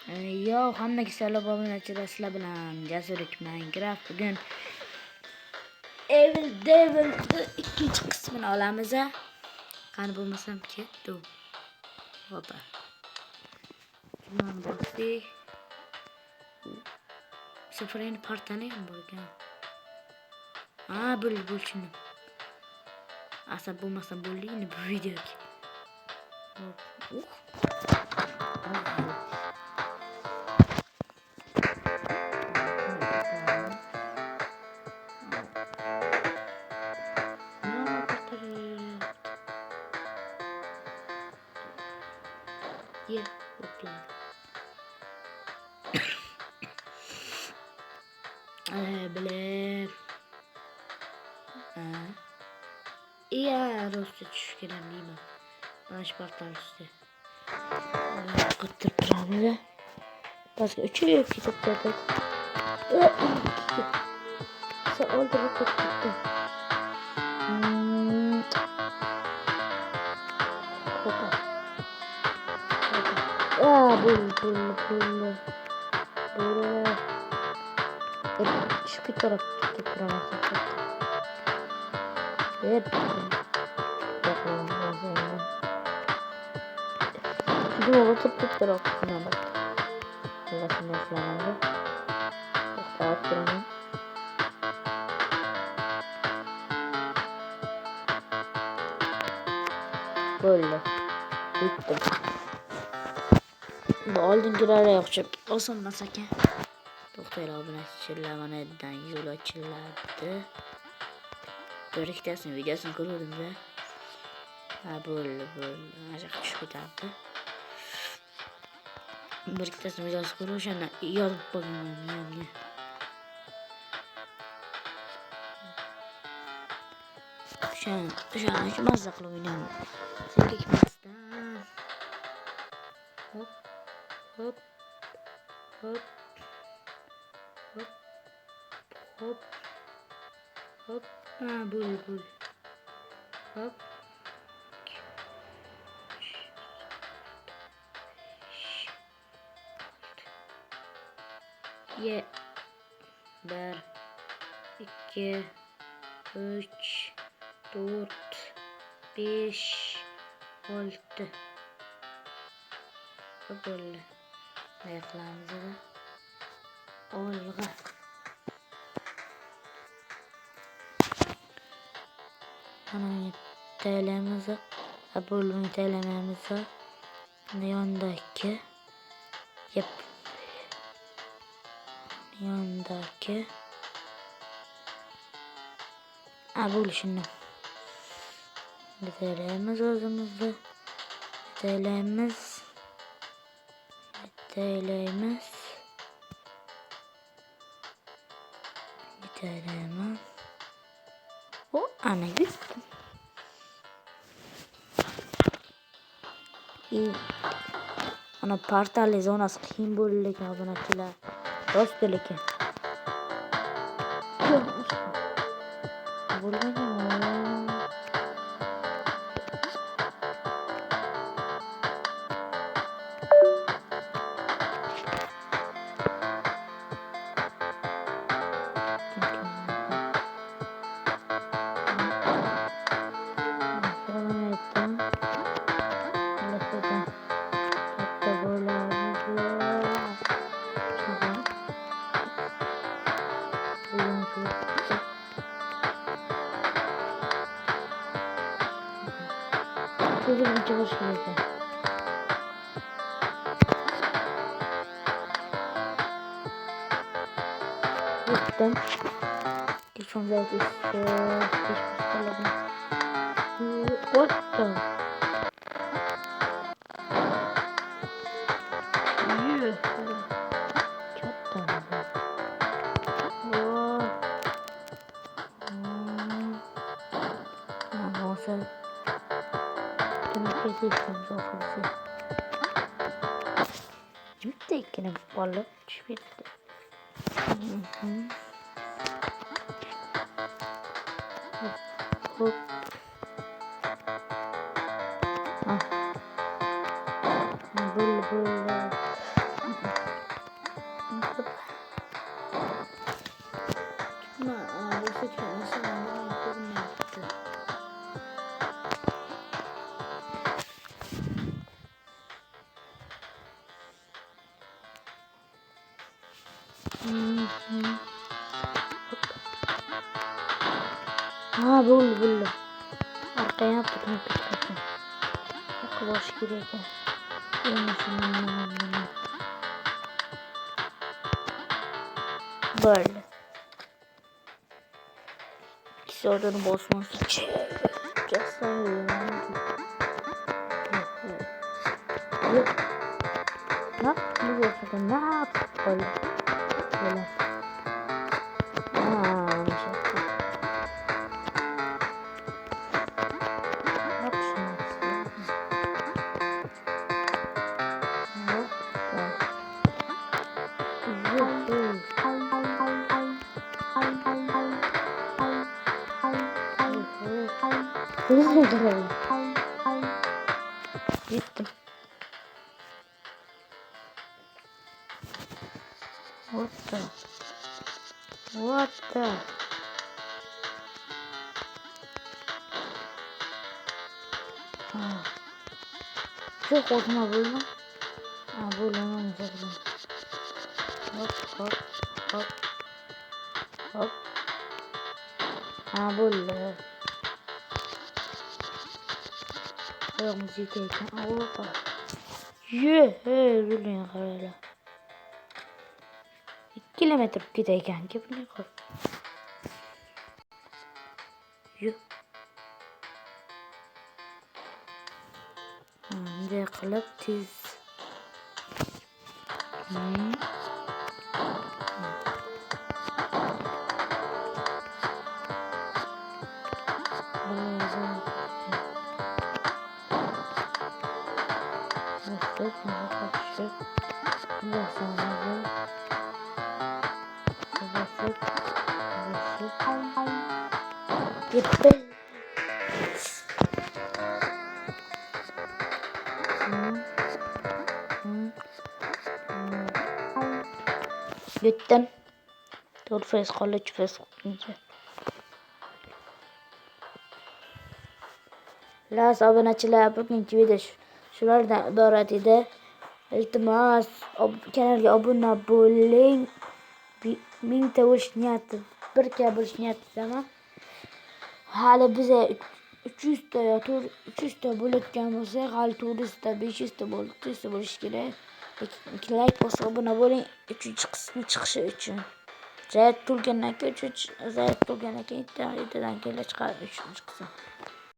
Yo, hammaga salom obunachilar, sizlar bilan Jasurlik Minecraft. Bugun Evil Devil'ni ikkinchi qismini olamiz. Qani bo'lmasam ketdi. Hoppa. Jumon bosdik. Safaraning partani ham bor ekan. Bo'lishini. Asab bo'lmasam bo'ldingmi bu videoga. Bilir. Iya, rosta tushib kelamdiyman. Mana shu portal ustida. Qotib turamiz. Pastga uchib ketib turdik. Oldirib ketdi. Şu taraf tutturamazsın. Evet. Bakalım lazım. Şimdi onu tutturamazsın. Allah'ın esnafında. Saat duramam. Böyle. Bittim. Bu oldingi yo'qchib osilmas ekan. To'xtanglar, obunachilar, mana yerdan yo'l ochiladi. Bir ikkitasini videosini ko'rdim-da. Bo'ldi. Mana shu tushib ketadi. Bir ikkitasini videosini ko'rib, o'shanda yozib qo'yganman. O'shani mazza qilib o'ynayman. Zerikmasdan. Hop. Hop. Bul. Hop. Ye. 1, 2, 3, 4, 5, 6. Böyle. Ayaklarımızı da olga. Ana TL'mizi, bölümü TL'mizi yandaki yandaki buluşunu TL'miz özümüzde TL'miz o ana gittim. Ana portal zonasi qiyin bo'ldi ekan obunachilar. Rost ekan. Sizin için hoş geldin. Gittim. Telefon verdi işte. What the? Gitti yine balık bitti. Hop. Böyle. Bu sefer mesela yaptı. Ha buldum. Arkaya yaptım. Çok boş gidiyor. Böyle. İkisi oradan bozması için. Ne yapıyorsun? Ne yapıyorsun? Böyle. Gittim. What the? Çok korkma böyle. Ha böyle olmayacak. Hop. Ha böyle. Müziği teyken. Allah. Bilmiyorum kararlı. 2 kilometre gideyken gibi ne kadar. Ne kılıp tiz. Gitti. Gittim. Doğru face college face Las obunachilar bugungi video shulardan iborat edi. Iltimos kanalga obuna bo'ling. Mingta bo'lish niyati, 1K bo'lish niyatidaman. Hali biza 300 ta yo 300 ta bo'layotgan bo'lsak, hali 400 ta 500 ta bo'lish kerak. Like bosib obuna bo'ling 3-qismi chiqishi uchun. Zayd to'lgandan keyin 3 zayd to'lgandan keyin 7dan keyin chiqadi 3-qism.